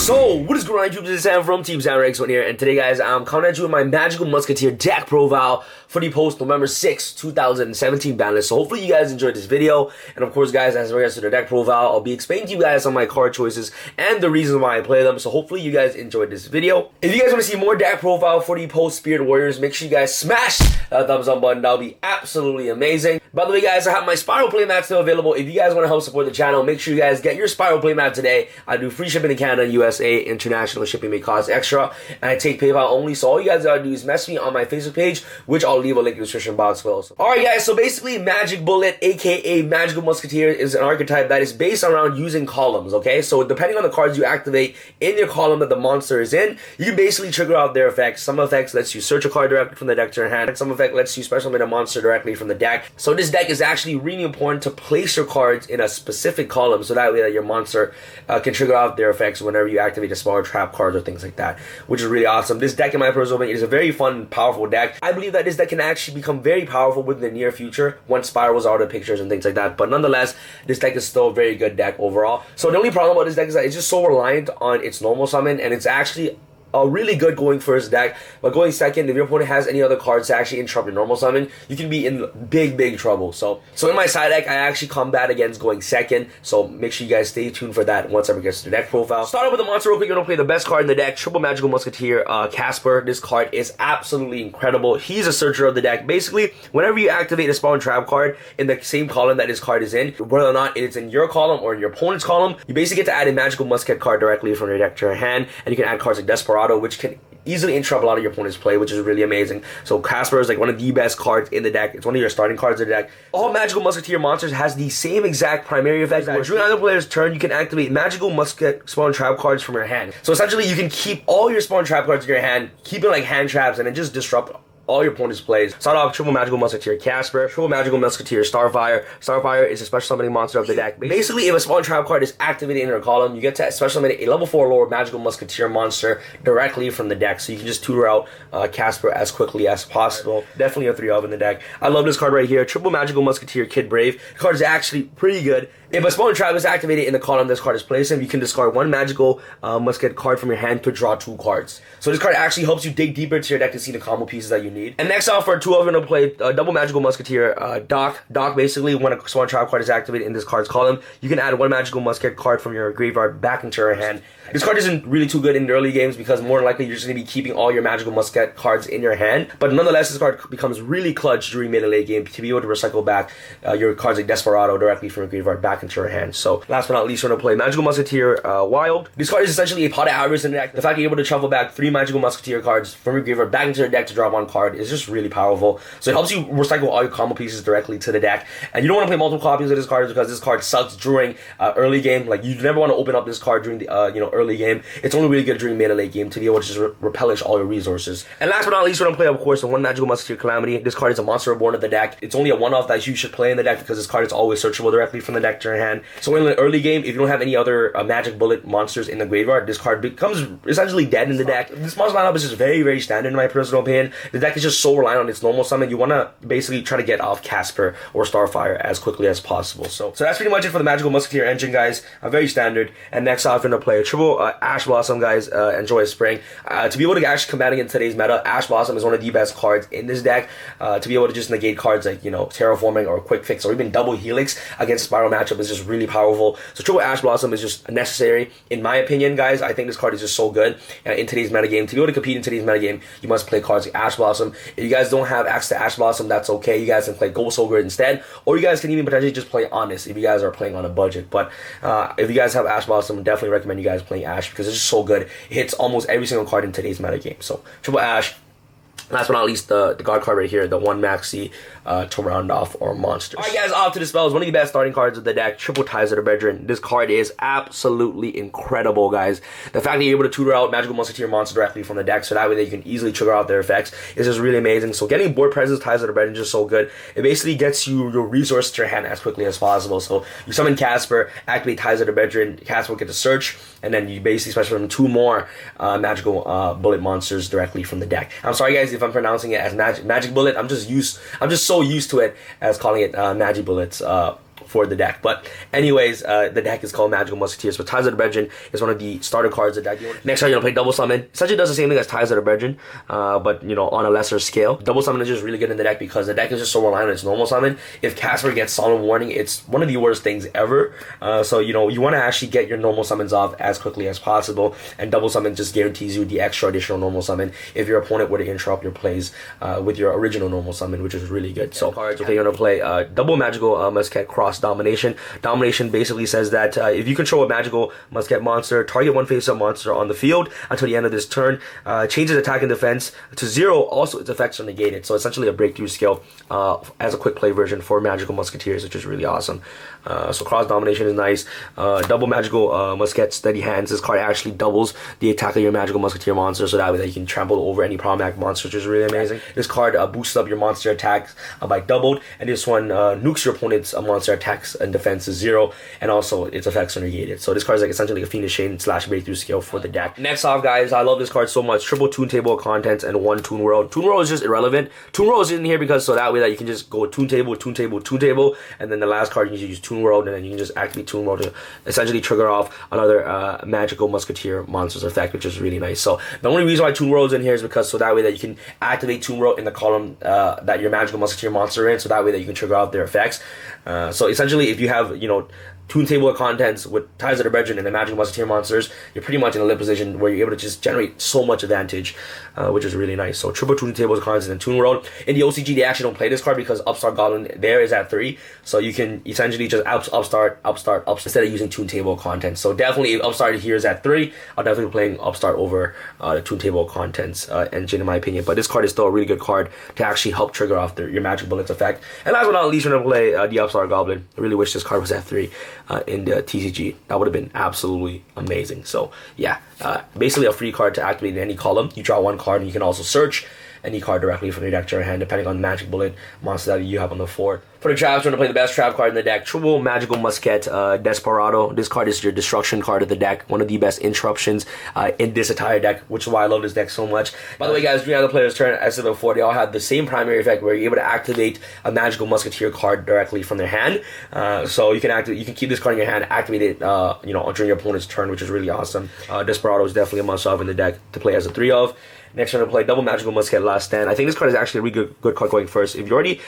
So, what is going on YouTube? This is Sam from TeamSamuraiX1 here, and today guys, I'm coming at you with my Magical Musketeer deck profile for the post November 6, 2017 ban list. So hopefully you guys enjoyed this video, and of course guys, as regards to the deck profile, I'll be explaining to you guys on my card choices and the reasons why I play them. So hopefully you guys enjoyed this video. If you guys want to see more deck profile for the post Spirit Warriors, make sure you guys smash that thumbs up button. That'll be absolutely amazing. By the way guys, I have my Spiral Playmat still available. If you guys want to help support the channel, make sure you guys get your Spiral Playmat today. I do free shipping in Canada and USA. International shipping may cost extra, and I take PayPal only. So all you guys gotta do is message me on my Facebook page, which I'll leave a link in the description box below. Alright guys, so basically Magic Bullet, aka Magical Musketeer, is an archetype that is based around using columns, okay? So depending on the cards you activate in your column that the monster is in, you can basically trigger out their effects. Some effects lets you search a card directly from the deck to your hand, and some effect lets you special summon a monster directly from the deck. So this deck is actually really important to place your cards in a specific column, so that way that your monster can trigger out their effects whenever you activate a smaller trap cards or things like that, which is really awesome. This deck, in my personal opinion, is a very fun, powerful deck. I believe that this deck can actually become very powerful within the near future once Spirals are out of the pictures and things like that. But nonetheless, this deck is still a very good deck overall. So the only problem about this deck is that it's just so reliant on its normal summon, and it's actually a really good going first deck, but going second, if your opponent has any other cards to actually interrupt your normal summon, you can be in big trouble. So in my side deck, I actually combat against going second, so make sure you guys stay tuned for that once I get to the deck profile. Start off with the monster real quick. You're gonna play the best card in the deck, Triple Magical Musketeer, Casper. This card is absolutely incredible. He's a searcher of the deck. Basically, whenever you activate a spawn trap card in the same column that this card is in, whether or not it's in your column or in your opponent's column, you basically get to add a Magical Musket card directly from your deck to your hand, and you can add cards like Desperado, which can easily interrupt a lot of your opponent's play, which is really amazing. So Casper is like one of the best cards in the deck. It's one of your starting cards in the deck. All Magical Musketeer monsters has the same exact primary effect. During another player's turn, you can activate Magical Musket spawn trap cards from your hand. So essentially, you can keep all your spawn trap cards in your hand, keep it like hand traps, and then just disrupt all your opponent's plays. Start off Triple Magical Musketeer Casper, Triple Magical Musketeer Starfire. Starfire is a special summoning monster of the deck. Basically, if a spawn trap card is activated in your column, you get to special summon a level 4 lower Magical Musketeer monster directly from the deck. So you can just tutor out Casper as quickly as possible. Definitely a 3 of in the deck. I love this card right here, Triple Magical Musketeer Kid Brave. The card is actually pretty good. If a spawn trap is activated in the column this card is placed in, you can discard one Magical Musket card from your hand to draw 2 cards. So this card actually helps you dig deeper into your deck to see the combo pieces that you need. And next off, for 2 of, I'm going to play Double Magical Musketeer Doc. Doc, basically, when a spawn trap card is activated in this card's column, you can add one Magical Musket card from your graveyard back into your hand. This card isn't really too good in the early games because more than likely you're just going to be keeping all your Magical Musket cards in your hand. But nonetheless, this card becomes really clutch during mid and late game to be able to recycle back your cards like Desperado directly from your graveyard back into your hand. So last but not least, we're going to play Magical Musketeer Wild. This card is essentially a pot of avarice in the deck. The fact that you're able to shuffle back 3 Magical Musketeer cards from your graveyard back into your deck to draw 1 card is just really powerful. So it helps you recycle all your combo pieces directly to the deck. And you don't want to play multiple copies of this card because this card sucks during early game. Like, you never want to open up this card during the early game. It's only really good during mid and late game to be able to just replenish all your resources. And last but not least, we're going to play, of course, the one Magical Musketeer Calamity. This card is a monster reborn of the deck. It's only a one-off that you should play in the deck because this card is always searchable directly from the deck to your hand. So in the early game, if you don't have any other Magic Bullet monsters in the graveyard, this card becomes essentially dead in the deck. This monster lineup is just very standard in my personal opinion. The deck is just so reliant on its normal summon. You want to basically try to get off Casper or Starfire as quickly as possible. So that's pretty much it for the Magical Musketeer engine, guys. Very standard. And next off, we're going to play a triple Ash Blossom, guys. Enjoy Spring. To be able to actually combat against today's meta, Ash Blossom is one of the best cards in this deck. To be able to just negate cards like, Terraforming or Quick Fix or even Double Helix against Spiral matchup is just really powerful. So triple Ash Blossom is just necessary, in my opinion, guys. I think this card is just so good in today's metagame. To be able to compete in today's metagame, you must play cards like Ash Blossom. If you guys don't have access to Ash Blossom, that's okay. You guys can play Ghost Ogre instead, or you guys can even potentially just play Honest if you guys are playing on a budget. But if you guys have Ash Blossom, definitely recommend you guys playing Ash because it's just so good. It hits almost every single card in today's metagame. So triple Ash. Last but not least, the guard card right here, the 1 Maxi to round off our monsters. Alright guys, off to the spells. One of the best starting cards of the deck, Triple Ties of the Brethren. This card is absolutely incredible, guys. The fact that you're able to tutor out Magical Musketeer monsters directly from the deck, so that way that you can easily trigger out their effects, is just really amazing. So getting board presence Ties of the Brethren is just so good. It basically gets you your resource to your hand as quickly as possible. So you summon Casper, activate Ties of the Brethren, Casper will get to search, and then you basically special summon 2 more Magical Bullet monsters directly from the deck. I'm sorry guys if I'm pronouncing it as Magic Bullet. I'm just so used to it as calling it Magic Bullets for the deck. But anyways, the deck is called Magical Musketeer. So Ties of the Brethren is one of the starter cards of the deck. Next card, you're gonna play Double Summon. Essentially does the same thing as Ties of the Brethren, but you know, on a lesser scale. Double Summon is just really good in the deck because the deck is just so reliant on its normal summon. If Casper gets Solemn Warning, it's one of the worst things ever. So you know, you want to actually get your normal summons off as quickly as possible, and Double Summon just guarantees you the extra additional normal summon if your opponent were to interrupt your plays with your original normal summon, which is really good. So cards, okay, you're gonna play double Magical Musket Cross Domination. Domination basically says that if you control a Magical Musket monster, target one face-up monster on the field until the end of this turn, changes attack and defense to 0. Also, its effects are negated. So essentially a breakthrough skill as a quick play version for Magical Musketeers, which is really awesome. So Cross Domination is nice. Double Magical Musket Steady Hands. This card actually doubles the attack of your Magical Musketeer monster, so that way that you can trample over any problematic monster, which is really amazing. This card boosts up your monster attacks by doubled, and this one nukes your opponent's monster attacks and defense to 0, and also its effects are negated. So this card is like essentially like a Fiendish Chain / breakthrough skill for the deck. Next off, guys, I love this card so much. Triple Toon Table of Contents and 1 Toon World. Toon World is just irrelevant. Toon World is in here because so that way that you can just go Toon Table, Toon Table, Toon Table, and then the last card you can use Toon World, and then you can just activate Toon World to essentially trigger off another Magical Musketeer monster's effect, which is really nice. So the only reason why Toon World is in here is because so that way that you can activate Toon World in the column that your Magical Musketeer monster in, so that way that you can trigger off their effects. So essentially, if you have, you know, Toon Table of Contents with Ties of the Brethren and the Magical Musketeer monsters, you're pretty much in a lit position where you're able to just generate so much advantage, which is really nice. So triple Toon Tables of Contents and Toon World. In the OCG, they actually don't play this card because Upstart Goblin there is at 3, so you can essentially just Upstart instead of using Toon Table of Contents. So definitely, if Upstart here is at 3, I'll definitely be playing Upstart over the Toon Table of Contents engine, in my opinion. But this card is still a really good card to actually help trigger off your Magic Bullets effect. And last but not least, we're gonna play the Upstart Goblin. I really wish this card was at 3 in the TCG. That would have been absolutely amazing. So yeah, basically a free card to activate in any column. You draw 1 card, and you can also search any card directly from your deck to your hand, depending on the Magic Bullet monster that you have on the board. For the traps, we're going to play the best trap card in the deck, Triple Magical Musket Desperado. This card is your destruction card of the deck, one of the best interruptions in this entire deck, which is why I love this deck so much. By the way, guys, during the player's turn, as I said before, they all have the same primary effect where you're able to activate a Magical Musketeer card directly from their hand. So you can keep this card in your hand, activate it, you know, during your opponent's turn, which is really awesome. Desperado is definitely a must-have in the deck to play as a 3 of. Next, we're going to play Double Magical Musket Last Stand. I think this card is actually a really good card going first. If you're already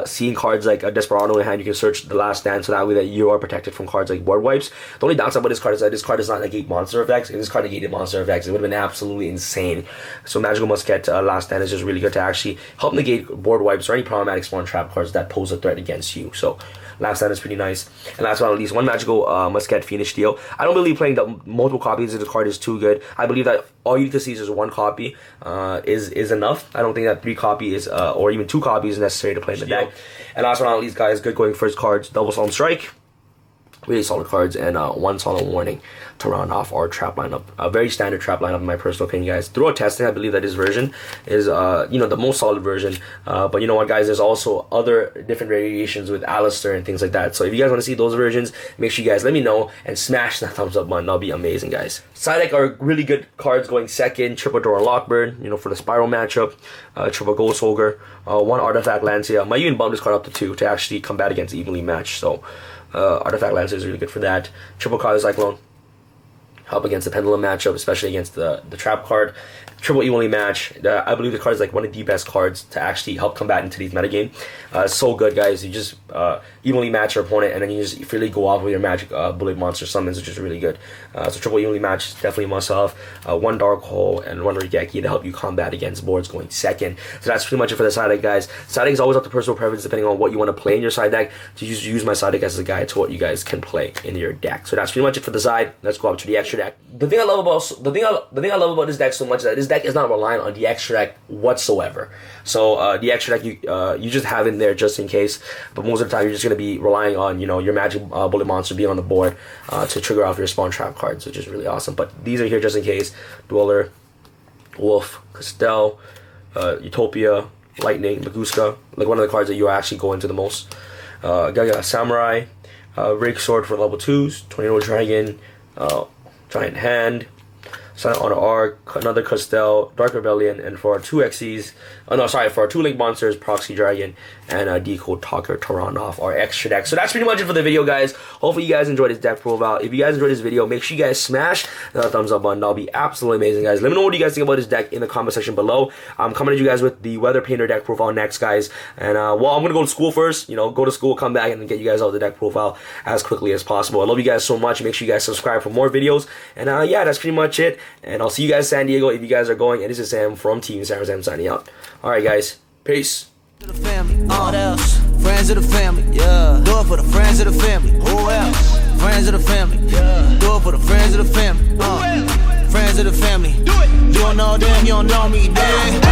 seeing cards like a Desperado in hand, you can search the Last Stand, so that way that you are protected from cards like board wipes. The only downside about this card is that this card does not negate monster effects. If this card negated monster effects, it would have been absolutely insane. So Magical Musket Last Stand is just really good to actually help negate board wipes or any problematic spawn trap cards that pose a threat against you. So Last Stand is pretty nice. And last but not least, 1 Magical Musket Fiendish Steel. I don't believe playing the multiple copies of the card is too good. I believe that all you need to see is just 1 copy is enough. I don't think that 3 copies or even 2 copies is necessary to play in the deck. And last but not least, guys, good going first cards, Double Solemn Strike. Really solid cards, and 1 Solemn Warning to round off our trap lineup. A very standard trap lineup in my personal opinion, guys. Throughout testing, I believe that this version is you know, the most solid version. But you know what, guys, there's also other different variations with Alistair and things like that. So if you guys want to see those versions, make sure you guys let me know and smash that thumbs up button. That'll be amazing, guys. Side deck are really good cards going second. Triple Dora Lockbird, you know, for the Spiral matchup. Triple Ghost Ogre, 1 Artifact Lancia. Might even bump this card up to 2 to actually combat against evenly matched. So Artifact Lancer is really good for that. Triple Card Cyclone, help against the Pendulum matchup, especially against the trap card. Triple Evenly Match. I believe the card is like one of the best cards to actually help combat in today's metagame. So good, guys. You just evenly match your opponent, and then you just freely go off with your Magic Bullet monster summons, which is really good. So Triple Evenly Match is definitely a must-have. 1 Dark Hole and 1 Regeki to help you combat against boards going second. So that's pretty much it for the side deck, guys. Side deck is always up to personal preference, depending on what you want to play in your side deck. To use my side deck as a guide to what you guys can play in your deck. So that's pretty much it for the side. Let's go up to the extra deck. The thing I love about this deck so much is that this deck is not reliant on the extra deck whatsoever. So the extra deck you just have in there just in case, but most of the time you're just going to be relying on, you know, your Magic Bullet monster being on the board to trigger off your spawn trap cards, which is really awesome. But these are here just in case: Dweller, Wolf, Castell, Utopia, Lightning, Maguska, like one of the cards that you actually go into the most. Got Samurai, Rake Sword for level 2s, Tornado Dragon, Giant Hand, Silent Honor Arc, another Castell, Dark Rebellion, and for our 2 Xyz, oh no, sorry, for our 2 Link Monsters, Proxy Dragon, and Decode Talker Taranov, our extra deck. So that's pretty much it for the video, guys. Hopefully you guys enjoyed this deck profile. If you guys enjoyed this video, make sure you guys smash that thumbs up button. That'll be absolutely amazing, guys. Let me know what you guys think about this deck in the comment section below. I'm coming at you guys with the Weather Painter deck profile next, guys. And well, I'm gonna go to school first. You know, go to school, come back, and then get you guys out the deck profile as quickly as possible. I love you guys so much. Make sure you guys subscribe for more videos. And yeah, that's pretty much it. And I'll see you guys in San Diego if you guys are going. And this is Sam from Team Sam signing out. All right, guys. Peace. To the family, what else? Friends of the family, yeah. Do it for the friends of the family. Who else? Friends of the family, yeah. Do it for the friends of the family. Friends of the family. Do it. You don't know them, you don't know me, then.